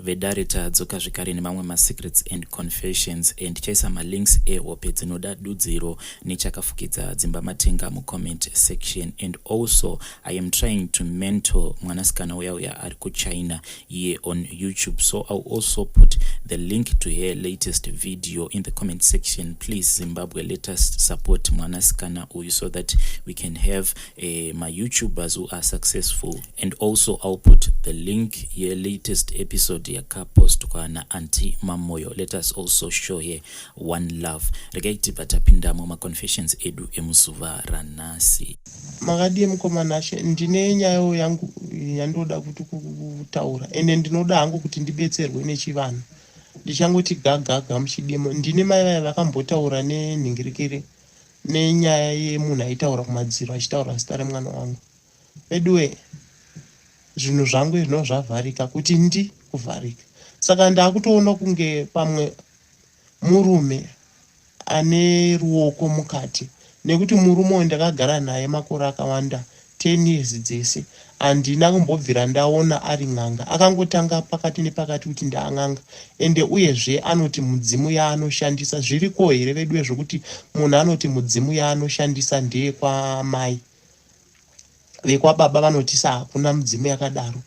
vedarita dzoka zvekare nemamwe masecrets and confessions and chaisa malinks ehope dzinoda dudziro nechakafukidza dzimba matenga mucomment section. And also I am trying to mentor mwanasikana uya ari kuchina here on YouTube, so I'll also put the link to her latest video in the comment section. Please Zimbabwe, let us support mwanasikana uyu so that we can have my YouTubers who are successful. And also I'll put the link here latest episode yakapost kwana anti mamoyo. Let us also show here one love. Regaiti batapinda mama confessions edu emusuva ranasi. Makadie mukomanashe ndine nyayo yangu yandoda kuti kutaura ende ndinoda hangu kuti ndibetserwe nechivanhu. Ndichangoti gaga muchidemo ndine mai vakambotaura nenhingirikire nenyaya yemunhu aitaura kumadziro achitaura zita remwana wangu. Bedwe zvinhu zvangu zvino zvavharika kuti ndi kuvharika. Saka ndakutoona kunge pamwe murume ane ruoko mukati nekuti murume ndakagara naye makore akawanda 10 years dzese andina kumbobvira ndaona ari ng'anga. Akangotanga pakati nepakati kuti ndaang'anga ende uyezve anoti mudzimu yaanoshandisa zviriko here vedwe zvokuti munhu anoti mudzimu yaanoshandisa ndeye kwa Amai. Wekwa baba vanotisa hakuna mudzimu yakadaro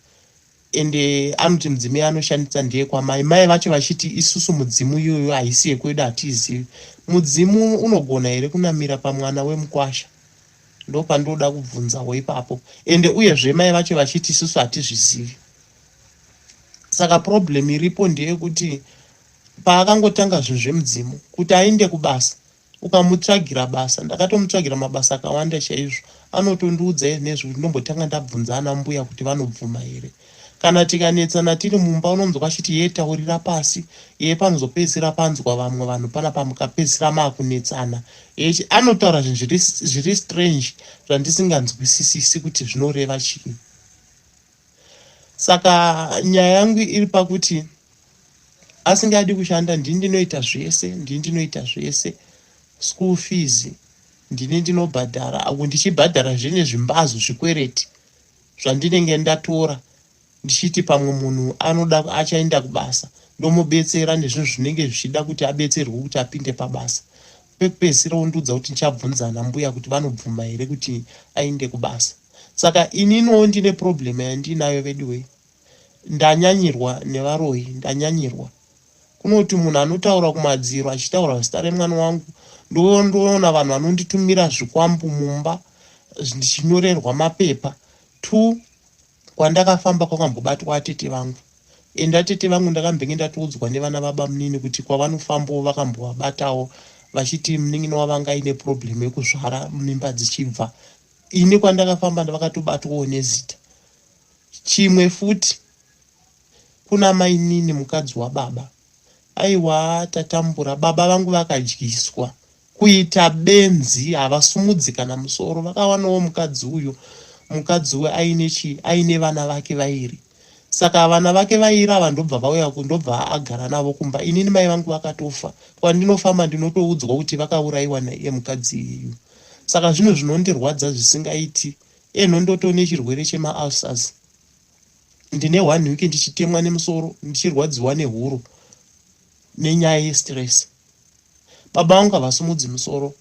ende anoti mudzimu yaanoshandisa ndeye kwa Amai. Mai vacho vachiti isusu mudzimu iyoyo haisi yekwedu hatizivi. Mudzimu unogona here kunamira pamwana wemukwasha? Ndo pandoda kubvunzawo ipapo. Ende uyezve mai vacho vachiti isusu hatizvizivi. Saka problem iripo ndeyekuti paakangotanga zvinhu zvemudzimu kuti ainde kubasa ukamutsvagira basa, ndakatomutsvagira mabasa akawanda chaizvo, anotondiudza nezvekuti ndombotanga ndabvunza ana mbuya kuti vanobvuma here. Kana tikanetsana tiri mumba unomzwa achiti ye taurira pasi, ye panozopedzisira panzwa vamwe vanhu panapa mukapedzisira maakunetsana. Anotaura zvinhu zviri strange zvandisinganzwisisi kuti zvinoreva chii. Saka nyaya yangu iri pakuti asingadi kushanda ndinoita zvese, school fees ndinobhadhara, ako ndichibhadhara zvine zvimbazo zvikwereti zvandinenge ndatora ndichiti pamwe munhu anoda achaenda kubasa ndomubetsera nezvinhu zvinenge zvichida kuti abetserwe kuti apinde pabasa. Pekupedzisira ondudza kuti nchabvunzana mbuya kuti vanobvuma here kuti aende kubasa. Saka ininiwo ndine problem yandinayo veduwe. Ndanyanyirwa nevaroyi, ndanyanyirwa. Kunoti munhu anotaura kumadziro achitaura zita remwana wangu, ndoona vanhu vanonditumira zvikwambu mumba ndichinyorerwa mapepa. 2 kwandakafamba kwakambobatwa atete vangu. Ende atete vangu ndakambenge ndatoudzwa nevana baba munini kuti kwavanofambawo vakambovabatawo vachiti munin'ina wavanga ine problem yekuzvara mimba dzichibva. Ini kwandakafamba ndavakatobatwawo nezita. Chimwe futi kuna mai nini mukadzi wababa. Aiwa tatambura baba vangu vakadyiswa kuita benzi havasumudzi kana musoro. Vakawanawo mukadzi uyu, mukadzi we aine vana vake vairi. Saka vana vake vairi ava ndobva vauya kundobva agara navo kumba. Inini mai vangu vakatofa. Kwandinofamba ndinotoudzwa kuti vakaurayiwa naiye mukadzi iyu. Saka zvinhu zvinondirwadza zvisingaiti. Ndoto nechirwere chema-ulcers. Ndine 1 week ndichitemwa nemusoro, ndichirwadziwa nehuro nenyaya yestress. Baba vangu havasumudzi musoro.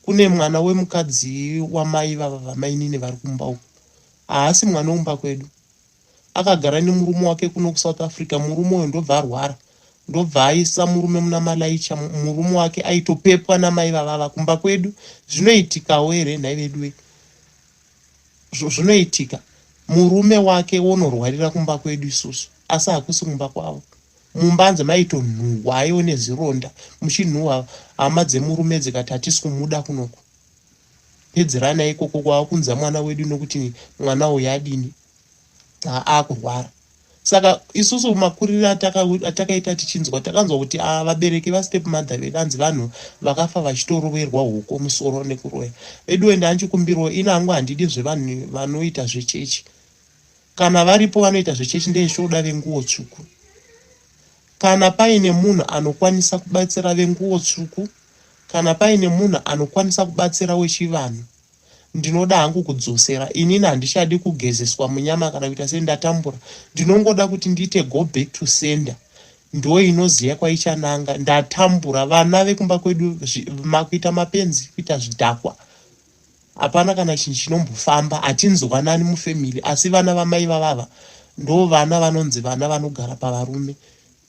Kune mwana wemukadzi wamai vava vamainini vari kumba uko. Haasi mwana womba kwedu. Akagara nemurume wake kuno kuSouth Africa. Murume uyo ndobva arwara, ndobva aisa murume muna malaicha. Murume wake aitopepwa namai vavava kumba kwedu. Zvinoitikawo here nhai vedu. Zvinoitika. Murume wake wonorwarira kumba kwedu isusu, asi hakusi kumba kwavo. Mumbanze maitonhuhwa, aiwo nezironda. Muchinhuhwa hama dzemurume dzikati hatisi kumuda kunoko. Pedzerana ikoko kwakunza mwana wedu nokuti mwana uyu adini akurwara. Saka isusu makuriro atakaita tichinzwa takanzwa kuti vabereki vastep mother vedu anzi vanhu vakafa vachitoroverwa huko musoro nekuroya. Vedu ndanchikumbirawo ina hangu handidi zvevanhu vanoita zvechechi. Kana varipo vanoita zvechechi ndezvoda venguwo tsvuku. Kana paine munhu anokwanisa kubatsira venguwo tsvuku, kana paine munhu anokwanisa kubatsira wechivanhu, ndinoda hangu kudzosera. Inini handichadi kugezeswa munyama kana kuita sendatambura. Ndinongoda kuti ndiite go back to sender. Ndo inoziya kwaichananga. Ndatambura vana vekumba kwedu kuita mapenzi, kuita zvidhakwa. Hapana kana chinhu chinombofamba, hatinzwanani mufamily, asi vana vamai vavava ndo vana vanonzi vana vanogara pavarume.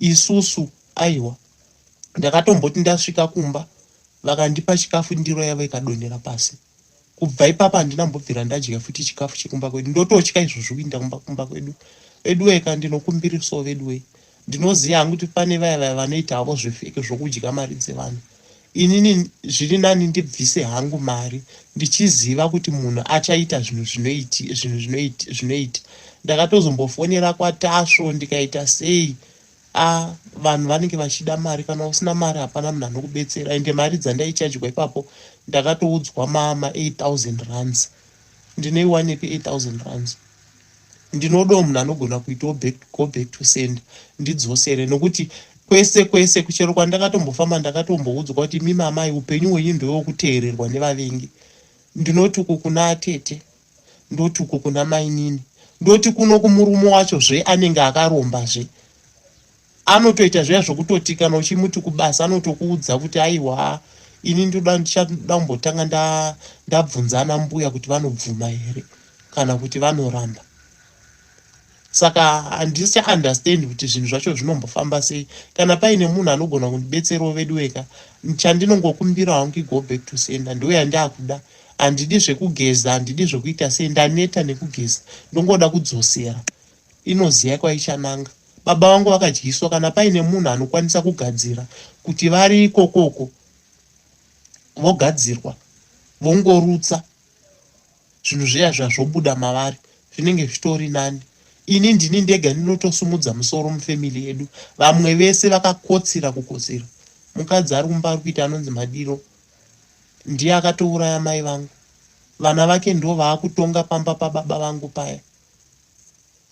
Isusu aiwa, ndakatomboti ndasvika kumba vakandipa chikafu ndiro yavo ikadonhera pasi. Kubva ipapo handinambobvira ndadya futi chikafu chekumba kwedu. Ndototya izvozvo kuinda kumba kwedu. Veduweka ndinokumbirisawo veduwe. Ndinoziva hangu kuti pane vaya vanoita havo zvefeke zvokudya mari dzevanhu. Inini zviri nani ndibvise hangu mari ndichiziva kuti munhu achaita zvinhu zvinoita. Ndakatozombofonera kwaTasvo ndikaita sei, vanhu vanenge vachida mari, kana usina mari hapana munhu anokubetsera. Ende mari dzandaichadya ipapo ndakatoudzwa mama 8,000 rands. Ndinoiwanepi 8,000 rands? Ndinodawo munhu anogona kuitawo go back to send ndidzosere, nokuti kwese kuchero kwandakatombofamba ndakatomboudzwa kuti mimi Amai upenyu hwenyu ndewokuteererwa nevavengi. Ndinoti uku kuna atete, ndoti uku kuna mainini, ndoti kuno kumurume wacho anenge akaromba anotoita zviya zvokutoti kana uchimuti kubasa anotokuudza kuti aiwa ini ndichada kumbotanga ndabvunzana mbuya kuti vanobvuma here kana kuti vanoramba. Saka handisi understand kuti zvinhu zvacho zvinombofamba sei. Kana paine munhu anogona kundibetserawo veduweka, chandinongokumbira hangu go back to sender. Ndo yandakuda. Handidi zvekugeza, handidi zvekuita sei, ndaneta nekugeza. Ndongoda kudzosera. Inoziya kwaichananga. Baba vangu vakadyiswa, kana paine munhu anokwanisa kugadzira kuti vari ikokoko vogadzirwa, vongorutsa zvinhu zviya zvazobuda mavari, zvinenge zvitori nani. Ini ndini ndega ndinotosumudza musoro mufamily yedu. Vamwe vese vakakotsira kukotsira. Mukadzi ari kumba ari kuita anonzi Madiro ndiye akatouraya mai vangu. Vana vake ndo vaakutonga pamba pababa vangu paya.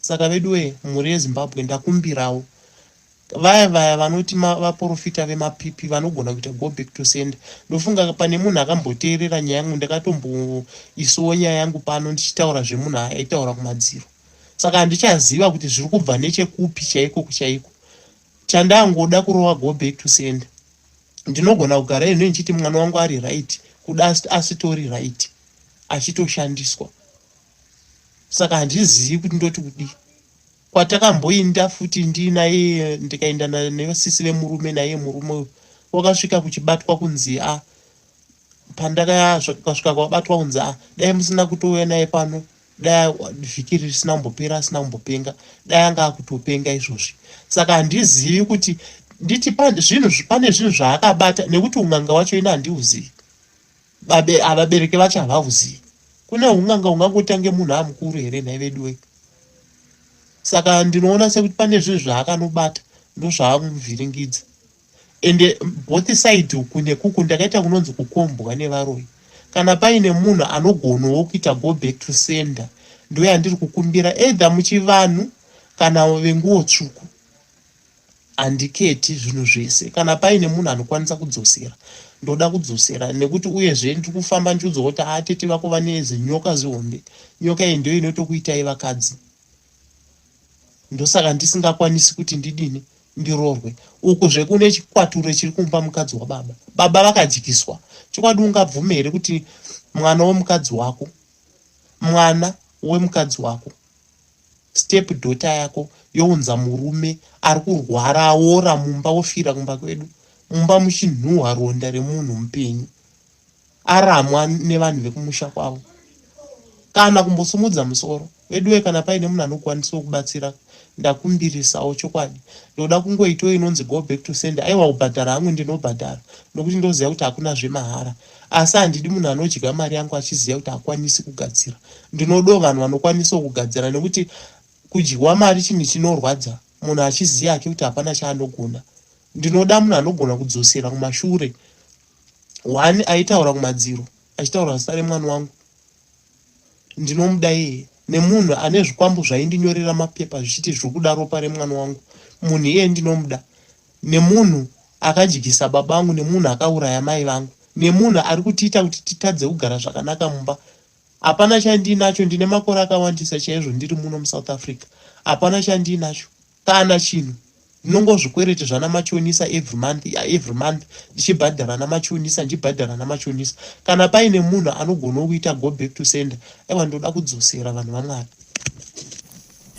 Saka veduwe, mhuri yeZimbabwe ndakumbirawo vaya vanoti vaprofita vemapipi vanogona kuita go back to sender. Ndofunga pane munhu akamboteerera nyaya yangu, ndakatomboisawo nyaya yangu pano ndichitaura zvemunhu aitaura kumadziro. Saka handichaziva kuti zviri kubva nechekupi chaiko. Chandangoda kurova go back to sender. Ndinogona kugara ino nchiti mwana wangu ari right, kuda asitori right, achitoshandiswa. Saka handizivi kuti ndoti kudi. Kwatakamboinda futi ndinaye ndikaenda nevasisi vemurume, naye murume wakasvika kuchibatwa kunzi pandakasvika kwabatwa kunzi dai musina kutouya naye pano, dai vhiki risina kumbopera, asina kumbopenga, dai anga akutopenga izvozvi. Saka handizivi kuti nditi pane zvinhu zvaakabata, nekuti unganga wacho ina handiuzivi. Vabereki vacho havauzivi. Kune unganga ungangotange munhu amukuru here nai veduwe. Saka ndinoona sekuti pane zvinhu zvaakanobata ndozvaamuvhiringidza. Ende both side uku nekuku ndakaita kunonzi kukombwa nevaroi. Kana paine munhu anogonawo kuita go back to sender, ndo yandiri kukumbira, either muchivanhu kana venguwo tsvuku. Handiketi zvinhu zvese. Kana paine munhu anokwanisa kudzosera, ndoda kudzosera. Nekuti uyezve ndiri kufamba ndichiudzwa kuti atete vako vane zinyoka zihombe. Nyoka iyi ndio inotokuitai vakadzi. Ndosaka ndisingakwanisi kuti ndidini, ndirorwe. Uku zvekune chikwaturo chiri kumba mukadzi wababa. Baba vakadyiswa. Chikwadi ungabvume here kuti mwana womukadzi wako, mwana wemukadzi wako, step daughter yako younza murume ari kurwara aora mumba ofira kumba kwedu, mumba muchinhuhwa ronda remunhu mupenyu, aramwa nevanhu vekumusha kwavo, kana kumbosumudza musoro veduwe. Kana paine munhu anokwanisa kubatsira, ndakumbirisawo chokwadi. Ndoda kungoitawo inonzi go back to sender. Aiwa kubhadhara hangu ndinobhadhara, nokuti ndoziva kuti hakuna zvemahara. Asi handidi munhu anodya mari yangu achiziva kuti hakwanisi kugadzira. Ndinodawo vanhu vanokwanisa kugadzira, nekuti kudyiwa mari chinhu chinorwadza, munhu achiziva hake kuti hapana chaanogona. Ndinoda munhu anogona kudzosera kumashure. One aitaura kumadziro, achitaura zita remwana wangu. Ndinomuda iye. Nemunhu ane zvikwambo zvaindinyorera mapepa zvichiti zviri kuda ropa remwana wangu. Munhu iye ndinomuda. Nemunhu akadyisa baba vangu, nemunhu akauraya mai vangu, nemunhu ari kutiita kuti titadze kugara zvakanaka mumba. hapana chandinacho. Ndine makore akawandisa chaizvo ndiri muno muSouth Africa. Hapana chandinacho kana chinhu. Ndinongozvikwereti zvana machonisa every month ndichibhadhara namachonisa ndichibhadhara namachonisa. Kana paine munhu anogona kuita go back to sender, aiwa ndoda kudzosera vanhu vaMwari.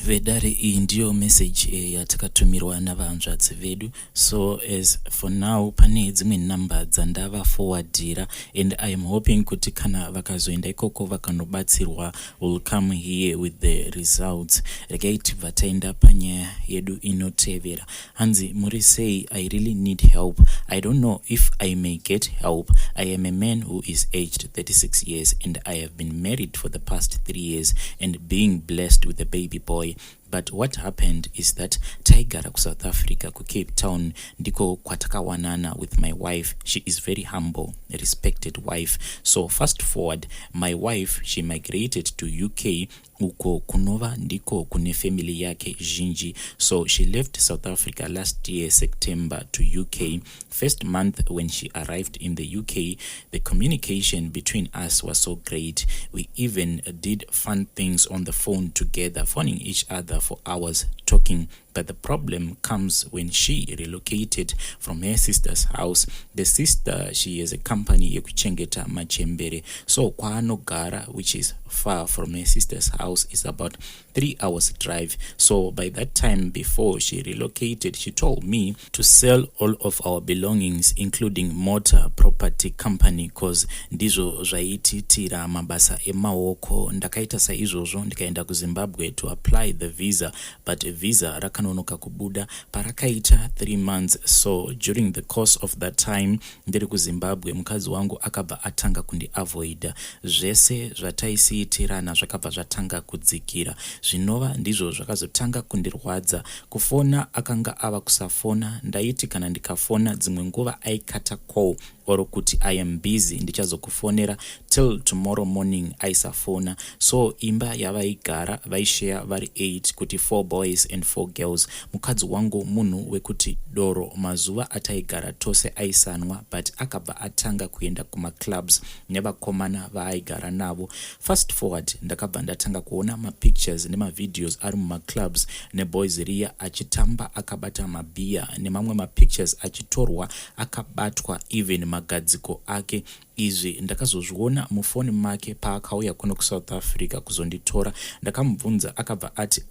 Vedare iyi ndiyo message yatakatumirwa navanzvadzi vedu. So as for now pane dzimwe namba dzandava forwardira, and I am hoping kuti kana vakazoenda ikoko vakanobatsirwa will come here with the results. Regai tibva taenda panyaya yedu inotevera. Hanzi muri sei, I really need help. I don't know if I may get help. I am a man who is aged 36 years and I have been married for the past 3 years and being blessed with a baby boy. But what happened is that taigara ku South Africa ku Cape Town ndiko kwatakawanana with my wife. She is very humble, a respected wife. So fast forward, my wife, she migrated to UK uko kunova ndiko kune family yake zhinji. So she left South Africa last year September to UK. First month when she arrived in the UK, the communication between us was so great. We even did fun things on the phone together, phoning each other for hours talking. But the problem comes when she relocated from her sister's house. The sister, she has a company yekuchengeta machembere. So kwaanogara, which is far from her sister's house, is about 3 hours drive. So by that time, before she relocated, she told me to sell all of our belongings, including motor, property, company, cause ndizo zvaititira mabasa emaoko. Ndakaita saizvozvo ndikaenda ku Zimbabwe to apply the visa, but visa rakanonoka kubuda parakaita 3 months. So during the course of that time ndiri ku Zimbabwe, mukadzi wangu akabva atanga kundi avoida. Zvese zvataisiitirana zvakabva zvatanga kudzikira. Zvinova ndizvo zvakazotanga kundirwadza. Kufona akanga ava kusafona. Ndaiti kana ndikafona dzimwe nguva aikata call or kuti I am busy ndichazokufonera till tomorrow morning aisafona. So imba yavaigara vaishare vari 8 kuti 4 boys and 4 girls. Mukadzi wangu munhu wekuti doro mazuva ataigara tose aisanwa, but akabva atanga kuenda kuma clubs nevakomana vaaigara navo. Fast forward, ndakabva ndatanga kuona ma pictures nema videos ari muma clubs ne boys ria achitamba akabata mabia nemamwe ma pictures achitorwa akabatwa even magadziko ake. Izvi ndakazozviona mufoni make paakauya kuno ku South Africa kuzonditora. Ndakamubvunza akabva ati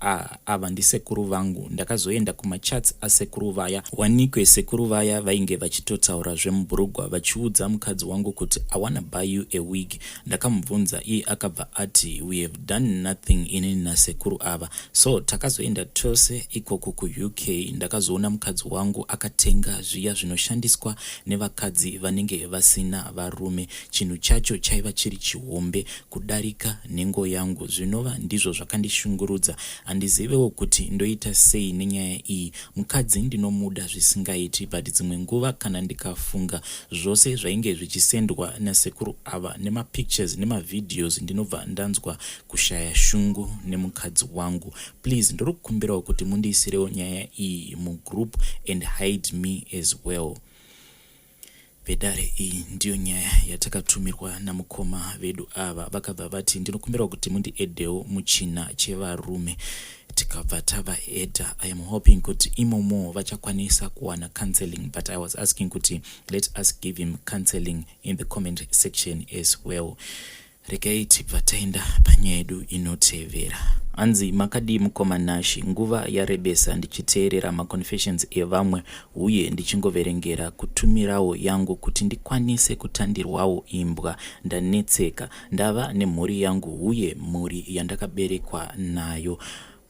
ava ndisekuru vangu. Ndakazoenda kumachats asekuru vaya. Wanikwe sekuru vaya vainge vachitotaura zvemubhurugwa vachiudza mukadzi wangu kuti I wanna buy you a wig. Ndakamubvunza iye akabva ati we have done nothing inini nasekuru ava. So takazoenda tose ikoko ku UK. Ndakazoona mukadzi wangu akatenga zviya zvinoshandiswa nevakadzi vanenge vasina varume. Chinhu chacho chaiva chiri chihombe kudarika nhengo yangu. Zvinova ndizvo zvakandishungurudza. Handizivewo kuti ndoita sei nenyaya iyi. Mukadzi ndinomuda zvisingaiti, but dzimwe nguva kana ndikafunga zvose zvainge zvichisendwa nasekuru ava nema pictures nema videos, ndinobva ndanzwa kushaya shungu nemukadzi wangu. Please ndiri kukumbirawo kuti mundiisirewo nyaya iyi mugroup and hide me as well. Vedare iyi ndiyo nyaya yatakatumirwa namukoma vedu ava. Vakabva vati ndinokumbira kuti mundi edeo muchina chevarume. Tikabva tavaedha. I am hoping kuti imomo vachakwanisa kuwana counseling, but I was asking kuti let us give him counseling in the comment section as well. Regai tibva taenda panyaya yedu inotevera. Hanzi makadi mukoma nashi, nguva yarebesa ndichiteerera ma confessions evamwe uye ndichingoverengera kutumirawo yangu kuti ndikwanise kutandirwawo imbwa. Ndanetseka, ndava nemhuri yangu uye mhuri yandakaberekwa nayo.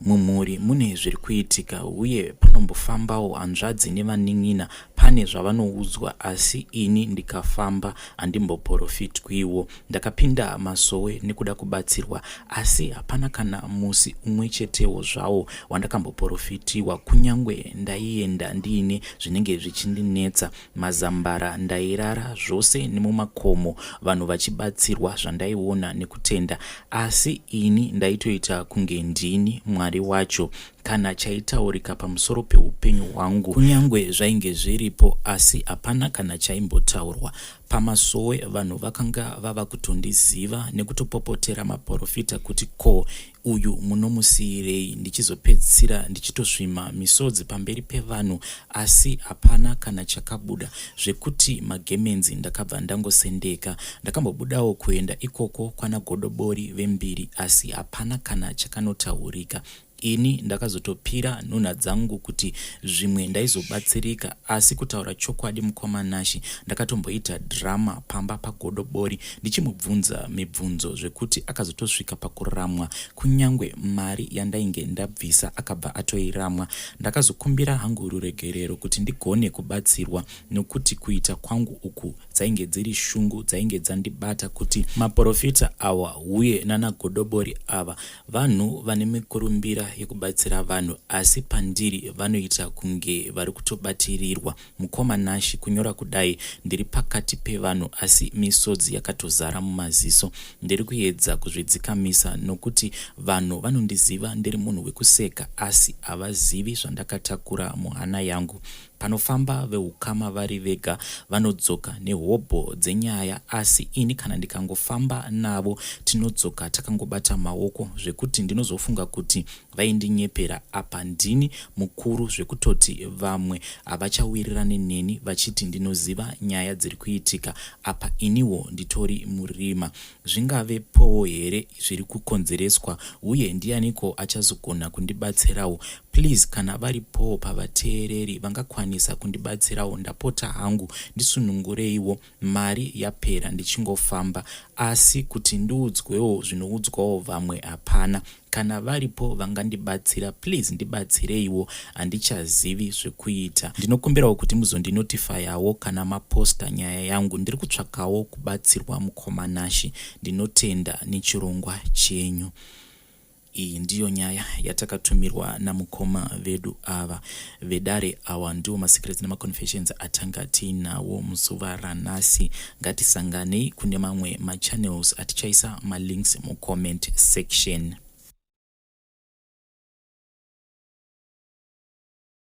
Mumhuri mune zviri kuitika uye panombofambawo hanzvadzi nevanin'ina. Pane zvavanoudzwa asi ini ndikafamba handimboprofitwiwo. Ndakapinda masowe nekuda kubatsirwa asi hapana kana musi umwe chetewo zvawo wandakamboprofitiwa. Kunyangwe ndaienda ndiine zvinenge zvichindinetsa. Mazambara ndairara zvose nemumakomo vanhu vachibatsirwa zvandaiona nekutenda, asi ini ndaitoita kunge ndini Mwari wacho. kana chaitaurika pamusoro peupenyu hwangu. Kunyangwe zvainge zviripo, asi hapana kana chaimbotaurwa. Pamasowe vanhu vakanga vava kutondiziva nekutopopotera maprofita kuti ko uyu munomusiyirei, ndichizopedzisira ndichitosvima misodzi pamberi pevanhu, asi hapana kana chakabuda, zvekuti magemenzi ndakabva ndangosendeka. Ndakambobudawo kuenda ikoko kwana godobori vembiri, asi hapana kana chakanotaurika. Ini ndakazotopira nhunha dzangu kuti zvimwe ndaizobatsirika, asi kutaura chokwadi mukomanashi ndakatomboita drama pamba pagodobori ndichimubvunza mibvunzo zvekuti akazotosvika pakuramwa. Kunyangwe mari yandainge ndabvisa akabva atoiramwa. Ndakazokumbira hangu ruregerero kuti ndigone kubatsirwa, nokuti kuita kwangu uku dzainge dziri shungu dzainge dzandibata kuti maprofita awa uye nanagodobori ava vanhu vane mikurumbira yekubatsira vanhu, asi pandiri vanoita kunge vari kutobatirirwa. Mukomanashi kunyora kudai ndiri pakati pevanhu, asi misodzi yakatozara mumaziso. Ndiri kuedza kuzvidzikamisa nokuti vanhu vanondiziva ndiri munhu wekuseka, asi havazivi zvandakatakura muhana yangu. Panofamba veukama vari vega vanodzoka nehobho dzenyaya, asi ini kana ndikangofamba navo tinodzoka takangobata maoko, zvekuti ndinozofunga kuti vaindinyepera. Apa ndini mukuru zvekutoti vamwe havachawirirani neni vachiti ndinoziva nyaya dziri kuitika. Apa iniwo nditori murima. Zvingavepowo here zviri kukonzereswa, uye ndianiko achazogona kundibatsirawo? Please, kana varipowo pavateereri vangakwanisa kundibatsirawo, ndapota hangu ndisunungureiwo. Mari yapera ndichingofamba, asi kuti ndiudzwewo zvinoudzwawo vamwe hapana. Kana varipo vangandibatsira, please ndibatsireiwo, handichazivi zvekuita. Ndinokumbirawo kuti muzondinotifayawo kana maposta nyaya yangu. Ndiri kutsvakawo kubatsirwa mukomanashi. Ndinotenda nechirongwa chenyu. Iyi ndiyo nyaya yatakatumirwa namukoma vedu ava vedare. Awa ndiwo masecrets nemaconfessions atanga tiinawo muzuva ranhasi. Ngatisanganei kune mamwe machannels atichaisa malinks mucomment section.